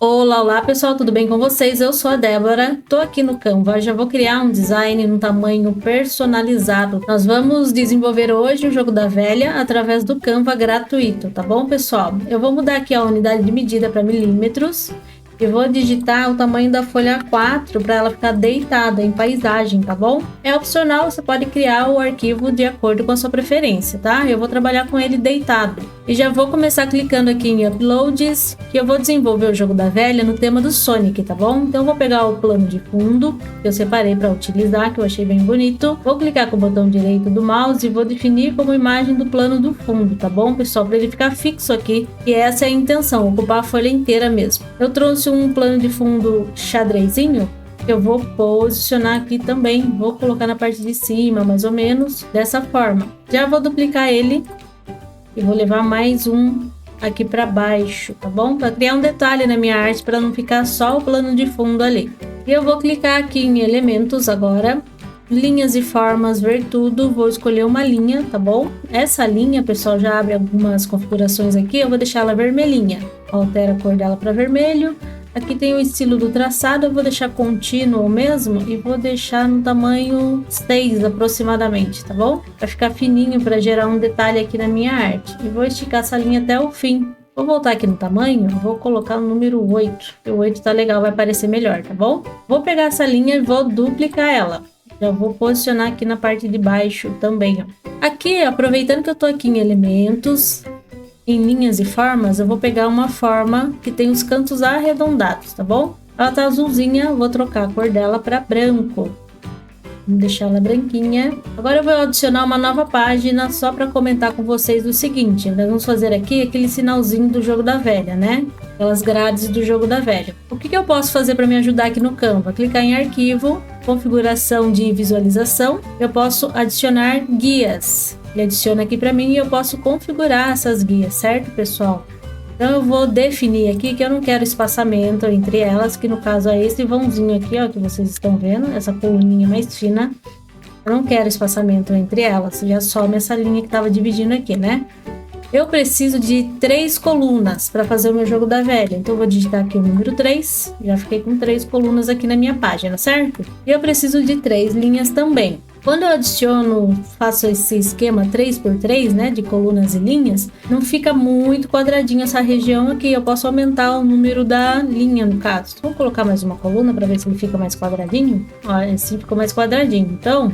Olá, olá pessoal, tudo bem com vocês? Eu sou a Débora, tô aqui no Canva, já vou criar um design no tamanho personalizado. Nós vamos desenvolver hoje o jogo da velha através do Canva gratuito, tá bom pessoal? Eu vou mudar aqui a unidade de medida para milímetros e vou digitar o tamanho da folha A4 para ela ficar deitada em paisagem, tá bom? É opcional, você pode criar o arquivo de acordo com a sua preferência, tá? Eu vou trabalhar com ele deitado. E já vou começar clicando aqui em Uploads, que eu vou desenvolver o jogo da velha no tema do Sonic, tá bom? Então eu vou pegar o plano de fundo, que eu separei para utilizar, que eu achei bem bonito. Vou clicar com o botão direito do mouse e vou definir como imagem do plano do fundo, tá bom, pessoal? Para ele ficar fixo aqui, e essa é a intenção, ocupar a folha inteira mesmo. Eu trouxe um plano de fundo xadrezinho, que eu vou posicionar aqui também. Vou colocar na parte de cima, mais ou menos, dessa forma. Já vou duplicar ele. E vou levar mais um aqui para baixo, tá bom? Para criar um detalhe na minha arte, para não ficar só o plano de fundo ali. E eu vou clicar aqui em elementos agora, linhas e formas, ver tudo. Vou escolher uma linha, tá bom? Essa linha, pessoal, já abre algumas configurações aqui. Eu vou deixar ela vermelhinha. Altera a cor dela para vermelho. Aqui tem o estilo do traçado, eu vou deixar contínuo mesmo e vou deixar no tamanho 6 aproximadamente, tá bom? Para ficar fininho, para gerar um detalhe aqui na minha arte. E vou esticar essa linha até o fim. Vou voltar aqui no tamanho, vou colocar o número 8. O 8 tá legal, vai parecer melhor, tá bom? Vou pegar essa linha e vou duplicar ela. Já vou posicionar aqui na parte de baixo também, ó. Aqui, aproveitando que eu tô aqui em elementos, em linhas e formas, eu vou pegar uma forma que tem os cantos arredondados, tá bom? Ela tá azulzinha, vou trocar a cor dela para branco. Vamos deixar ela branquinha. Agora eu vou adicionar uma nova página só para comentar com vocês o seguinte. Nós vamos fazer aqui aquele sinalzinho do jogo da velha, né? Aquelas grades do jogo da velha. O que eu posso fazer para me ajudar aqui no Canva? Clicar em arquivo, configuração de visualização. Eu posso adicionar guias. Ele adiciona aqui para mim e eu posso configurar essas guias, certo, pessoal? Então eu vou definir aqui que eu não quero espaçamento entre elas, que no caso é esse vãozinho aqui, ó, que vocês estão vendo, essa coluninha mais fina. Eu não quero espaçamento entre elas, já some essa linha que estava dividindo aqui, né? Eu preciso de 3 colunas para fazer o meu jogo da velha. Então eu vou digitar aqui o número 3, já fiquei com 3 colunas aqui na minha página, certo? E eu preciso de 3 linhas também. Quando eu adiciono, faço esse esquema 3x3, né, de colunas e linhas, não fica muito quadradinho essa região aqui. Eu posso aumentar o número da linha, no caso. Vou colocar mais uma coluna para ver se ele fica mais quadradinho. Ó, esse ficou mais quadradinho. Então,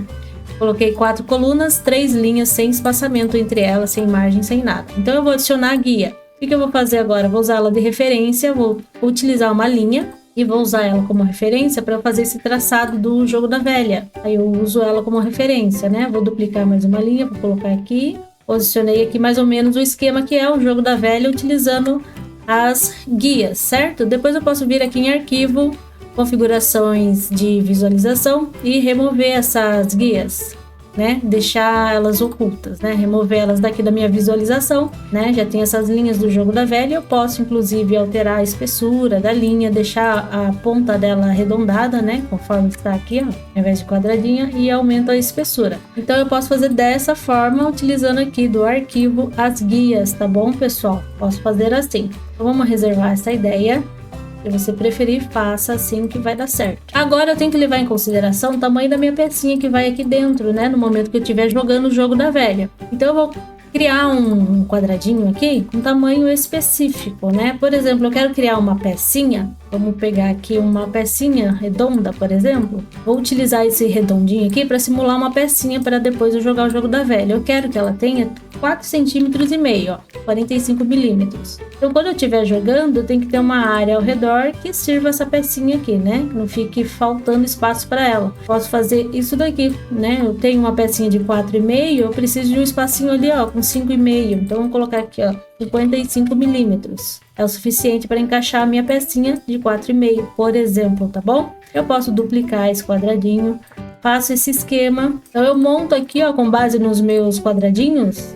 coloquei 4 colunas, 3 linhas sem espaçamento entre elas, sem margem, sem nada. Então eu vou adicionar a guia. O que eu vou fazer agora? Vou usar ela de referência, vou utilizar uma linha e vou usar ela como referência para fazer esse traçado do jogo da velha. Aí eu uso ela como referência, né? Vou duplicar mais uma linha, vou colocar aqui. Posicionei aqui mais ou menos o esquema que é o jogo da velha, utilizando as guias, certo? Depois eu posso vir aqui em arquivo, configurações de visualização e remover essas guias, né? Deixar elas ocultas, né? Remover elas daqui da minha visualização, né? Já tem essas linhas do jogo da velha. Eu posso inclusive alterar a espessura da linha, deixar a ponta dela arredondada, né? Conforme está aqui, ó, ao invés de quadradinha, e aumento a espessura. Então eu posso fazer dessa forma, utilizando aqui do arquivo as guias, tá bom, pessoal? Posso fazer assim. Então vamos reservar essa ideia. Se você preferir, faça assim que vai dar certo. Agora eu tenho que levar em consideração o tamanho da minha pecinha que vai aqui dentro, né? No momento que eu estiver jogando o jogo da velha. Então eu vou criar um quadradinho aqui com tamanho específico, né? Por exemplo, eu quero criar uma pecinha. Vamos pegar aqui uma pecinha redonda, por exemplo. Vou utilizar esse redondinho aqui para simular uma pecinha para depois eu jogar o jogo da velha. Eu quero que ela tenha 4,5 cm, ó, 45 milímetros. Então, quando eu estiver jogando, eu tenho que ter uma área ao redor que sirva essa pecinha aqui, né? Que não fique faltando espaço para ela. Posso fazer isso daqui, né? Eu tenho uma pecinha de 4,5, eu preciso de um espacinho ali, ó, com 5,5. Então, vou colocar aqui, ó, 55 milímetros. É o suficiente para encaixar a minha pecinha de 4,5, por exemplo, tá bom? Eu posso duplicar esse quadradinho, faço esse esquema. Então, eu monto aqui, ó, com base nos meus quadradinhos,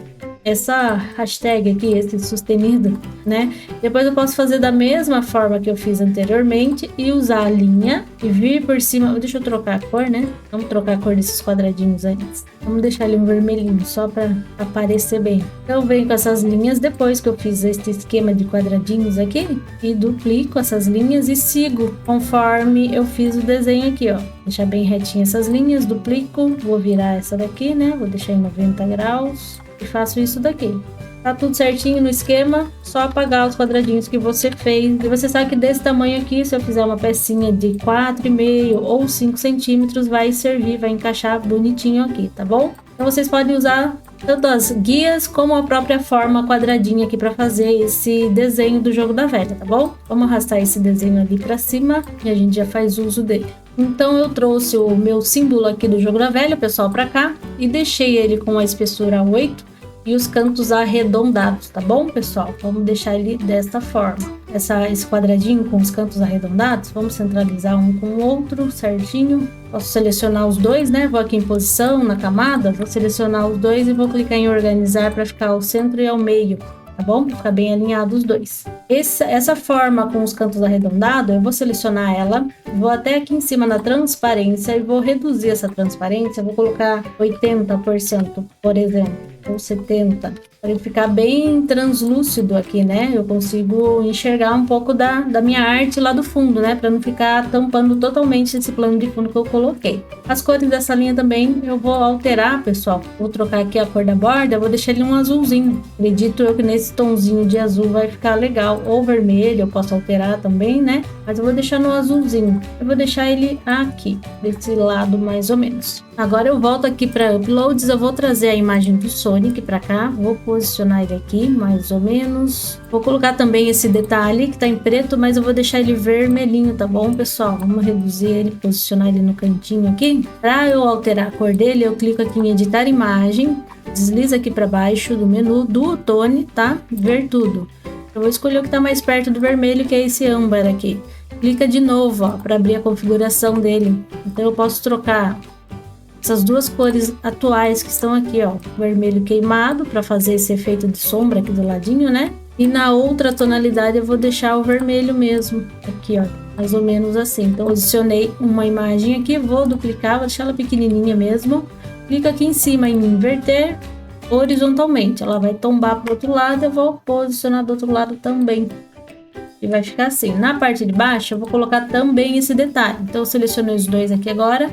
essa hashtag aqui, esse sustenido, né? Depois eu posso fazer da mesma forma que eu fiz anteriormente e usar a linha e vir por cima. Deixa eu trocar a cor, né? Vamos trocar a cor desses quadradinhos antes. Vamos deixar ele um vermelhinho só para aparecer bem. Então eu venho com essas linhas depois que eu fiz este esquema de quadradinhos aqui e duplico essas linhas e sigo conforme eu fiz o desenho aqui, ó. Deixar bem retinho essas linhas, duplico, vou virar essa daqui, né? Vou deixar em 90 graus e faço isso daqui. Tá tudo certinho no esquema, só apagar os quadradinhos que você fez. E você sabe que desse tamanho aqui, se eu fizer uma pecinha de 4,5 ou 5 centímetros, vai servir, vai encaixar bonitinho aqui, tá bom? Então vocês podem usar tanto as guias como a própria forma quadradinha aqui para fazer esse desenho do jogo da velha, tá bom? Vamos arrastar esse desenho ali para cima e a gente já faz uso dele. Então eu trouxe o meu símbolo aqui do jogo da velha, pessoal, para cá e deixei ele com a espessura 8 e os cantos arredondados, tá bom, pessoal? Vamos deixar ele desta forma. Esse quadradinho com os cantos arredondados, vamos centralizar um com o outro certinho. Posso selecionar os dois, né? Vou aqui em posição, na camada, vou selecionar os dois e vou clicar em organizar para ficar ao centro e ao meio, tá bom? Para ficar bem alinhado os dois. Essa forma com os cantos arredondados, eu vou selecionar ela, vou até aqui em cima na transparência e vou reduzir essa transparência, vou colocar 80%, por exemplo, ou 70%, para ele ficar bem translúcido aqui, né? Eu consigo enxergar um pouco da minha arte lá do fundo, né? Para não ficar tampando totalmente esse plano de fundo que eu coloquei. As cores dessa linha também eu vou alterar, pessoal. Vou trocar aqui a cor da borda, vou deixar ele um azulzinho. Acredito eu que nesse tonzinho de azul vai ficar legal. Ou vermelho, eu posso alterar também, né? Mas eu vou deixar no azulzinho. Eu vou deixar ele aqui, desse lado mais ou menos. Agora eu volto aqui para Uploads, eu vou trazer a imagem do Sonic para cá, vou posicionar ele aqui mais ou menos. Vou colocar também esse detalhe que tá em preto, mas eu vou deixar ele vermelhinho, tá bom, pessoal? Vamos reduzir ele, posicionar ele no cantinho aqui. Para eu alterar a cor dele, eu clico aqui em editar imagem, desliza aqui para baixo do menu do Tone, tá? Ver tudo. Eu vou escolher o que está mais perto do vermelho, que é esse âmbar aqui. Clica de novo, ó, para abrir a configuração dele. Então eu posso trocar essas duas cores atuais que estão aqui, ó, vermelho queimado, para fazer esse efeito de sombra aqui do ladinho, né? E na outra tonalidade eu vou deixar o vermelho mesmo, aqui, ó, mais ou menos assim. Então posicionei uma imagem aqui, vou duplicar, vou deixar ela pequenininha mesmo. Clica aqui em cima em inverter horizontalmente, ela vai tombar para o outro lado, eu vou posicionar do outro lado também. E vai ficar assim. Na parte de baixo eu vou colocar também esse detalhe. Então eu selecionei os dois aqui agora,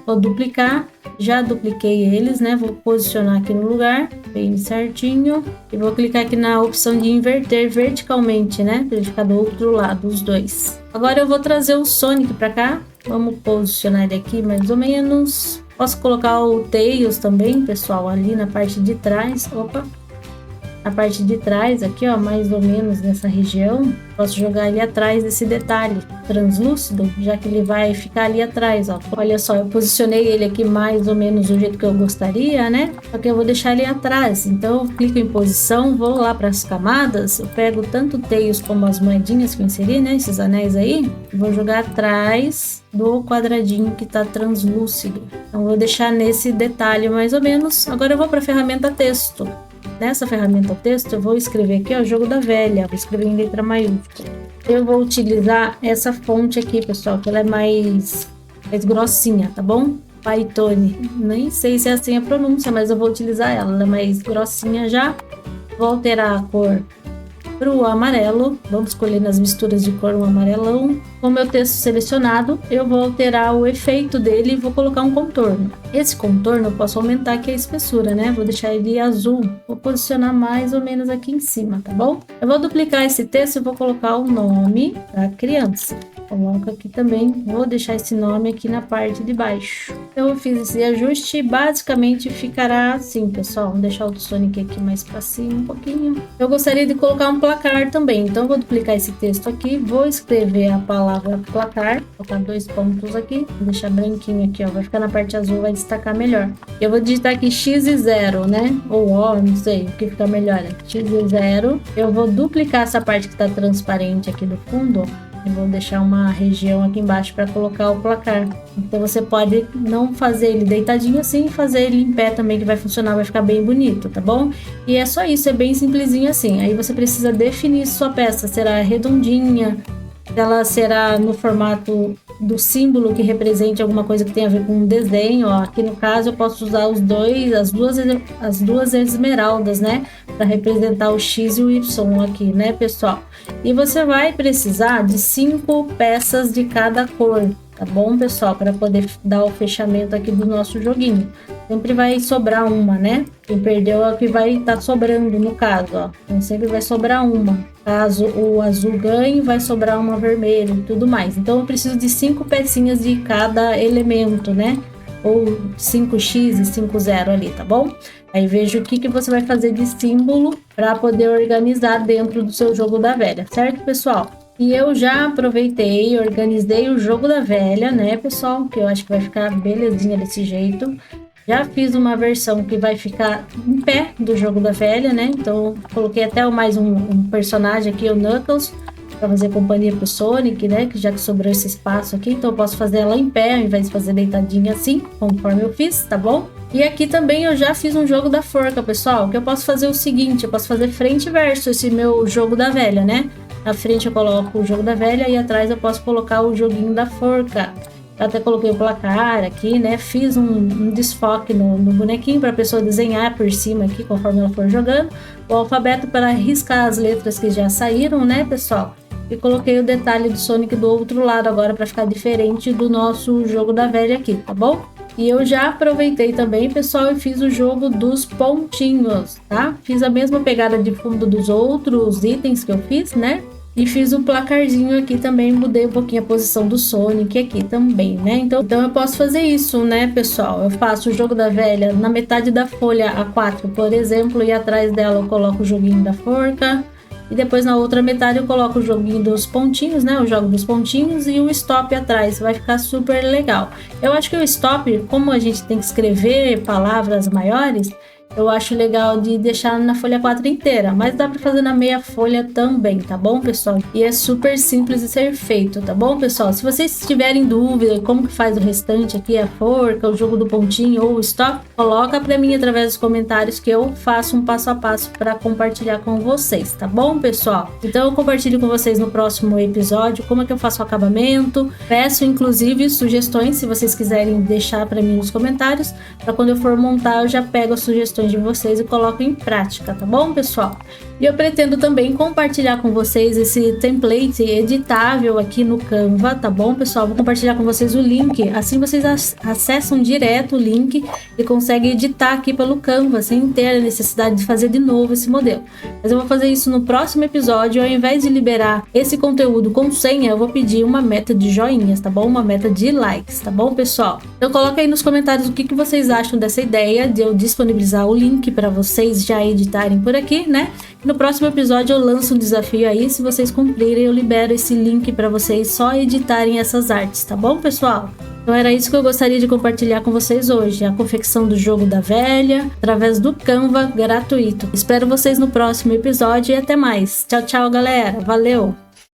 vou duplicar, já dupliquei eles, né? Vou posicionar aqui no lugar, bem certinho. E vou clicar aqui na opção de inverter verticalmente, né? Para ele ficar do outro lado, os dois. Agora eu vou trazer o Sonic para cá. Vamos posicionar ele aqui mais ou menos. Posso colocar o Tails também, pessoal, ali na parte de trás. Opa! Na parte de trás, aqui, ó, mais ou menos nessa região. Posso jogar ele atrás desse detalhe translúcido, já que ele vai ficar ali atrás, ó. Olha só, eu posicionei ele aqui mais ou menos do jeito que eu gostaria, né? Só que eu vou deixar ele atrás. Então, eu clico em posição, vou lá para as camadas, eu pego tanto o Tails como as moedinhas que eu inseri, né? Esses anéis aí, e vou jogar atrás do quadradinho que tá translúcido. Então, vou deixar nesse detalhe mais ou menos. Agora eu vou para a ferramenta texto. Nessa ferramenta texto eu vou escrever aqui, ó, jogo da velha, vou escrever em letra maiúscula. Eu vou utilizar essa fonte aqui, pessoal, que ela é mais grossinha, tá bom? Pythone, nem sei se é assim a pronúncia, mas eu vou utilizar ela é mais grossinha já. Vou alterar a cor para o amarelo, vamos escolher nas misturas de cor um amarelão. Com o meu texto selecionado, eu vou alterar o efeito dele e vou colocar um contorno. Esse contorno eu posso aumentar aqui a espessura, né? Vou deixar ele azul, vou posicionar mais ou menos aqui em cima, tá bom? Eu vou duplicar esse texto e vou colocar o nome da criança. Coloco aqui também, vou deixar esse nome aqui na parte de baixo. Então eu fiz esse ajuste e basicamente ficará assim, pessoal. Vou deixar o Sonic aqui mais para cima um pouquinho. Eu gostaria de colocar um placar também, então vou duplicar esse texto aqui, vou escrever a palavra placar, vou colocar 2 pontos aqui, vou deixar branquinho aqui, ó, vai ficar na parte azul, vai destacar melhor. Eu vou digitar aqui X e 0, né? Ou O, não sei, o que fica melhor. X e 0. Eu vou duplicar essa parte que tá transparente aqui do fundo, ó. Eu vou deixar uma região aqui embaixo para colocar o placar. Então você pode não fazer ele deitadinho assim, fazer ele em pé também, que vai funcionar, vai ficar bem bonito, tá bom? E é só isso, é bem simplesinho assim. Aí você precisa definir sua peça, será redondinha, ela será no formato do símbolo que represente alguma coisa que tenha a ver com um desenho. Ó, aqui no caso eu posso usar as duas esmeraldas, né, para representar o X e o Y aqui, né, pessoal? E você vai precisar de 5 peças de cada cor, tá bom, pessoal? Para poder dar o fechamento aqui do nosso joguinho. Sempre vai sobrar uma, né? Quem perdeu é o que vai estar sobrando no caso, ó. Então sempre vai sobrar uma. Caso o azul ganhe, vai sobrar uma vermelha e tudo mais. Então eu preciso de 5 pecinhas de cada elemento, né? Ou 5x e 5,0 ali, tá bom? Aí veja o que você vai fazer de símbolo para poder organizar dentro do seu jogo da velha, certo, pessoal? E eu já aproveitei, organizei o jogo da velha, né, pessoal? Que eu acho que vai ficar belezinha desse jeito. Já fiz uma versão que vai ficar em pé do jogo da velha, né? Então coloquei até mais um personagem aqui, o Knuckles, para fazer companhia pro Sonic, né? Que já que sobrou esse espaço aqui, então eu posso fazer ela em pé, ao invés de fazer deitadinha assim, conforme eu fiz, tá bom? E aqui também eu já fiz um jogo da forca, pessoal, que eu posso fazer o seguinte, eu posso fazer frente e verso esse meu jogo da velha, né? Na frente eu coloco o jogo da velha e atrás eu posso colocar o joguinho da forca. Eu até coloquei o placar aqui, né? Fiz um desfoque no bonequinho para a pessoa desenhar por cima aqui, conforme ela for jogando. O alfabeto para riscar as letras que já saíram, né, pessoal? E coloquei o detalhe do Sonic do outro lado agora para ficar diferente do nosso jogo da velha aqui, tá bom? E eu já aproveitei também, pessoal, e fiz o jogo dos pontinhos, tá? Fiz a mesma pegada de fundo dos outros itens que eu fiz, né? E fiz um placarzinho aqui também, mudei um pouquinho a posição do Sonic aqui também, né? Então eu posso fazer isso, né, pessoal? Eu faço o jogo da velha na metade da folha A4, por exemplo, e atrás dela eu coloco o joguinho da forca. E depois na outra metade eu coloco o joguinho dos pontinhos, né? O jogo dos pontinhos e o stop atrás. Vai ficar super legal. Eu acho que o stop, como a gente tem que escrever palavras maiores, eu acho legal de deixar na folha 4 inteira, mas dá para fazer na meia folha também, tá bom, pessoal? E é super simples de ser feito, tá bom, pessoal? Se vocês tiverem dúvida como que faz o restante aqui, a forca, o jogo do pontinho ou o stop, coloca para mim através dos comentários que eu faço um passo a passo para compartilhar com vocês, tá bom, pessoal? Então eu compartilho com vocês no próximo episódio como é que eu faço o acabamento. Peço inclusive sugestões, se vocês quiserem deixar para mim nos comentários, para quando eu for montar eu já pego as sugestões de vocês e coloco em prática, tá bom, pessoal? E eu pretendo também compartilhar com vocês esse template editável aqui no Canva, tá bom, pessoal? Vou compartilhar com vocês o link, assim vocês acessam direto o link e conseguem editar aqui pelo Canva, sem ter a necessidade de fazer de novo esse modelo. Mas eu vou fazer isso no próximo episódio, ao invés de liberar esse conteúdo com senha, eu vou pedir uma meta de joinhas, tá bom? Uma meta de likes, tá bom, pessoal? Então coloca aí nos comentários o que vocês acham dessa ideia de eu disponibilizar o link para vocês já editarem por aqui, né? No próximo episódio eu lanço um desafio aí, se vocês cumprirem eu libero esse link para vocês só editarem essas artes, tá bom, pessoal? Então era isso que eu gostaria de compartilhar com vocês hoje, a confecção do jogo da velha, através do Canva gratuito. Espero vocês no próximo episódio e até mais. Tchau, tchau, galera. Valeu!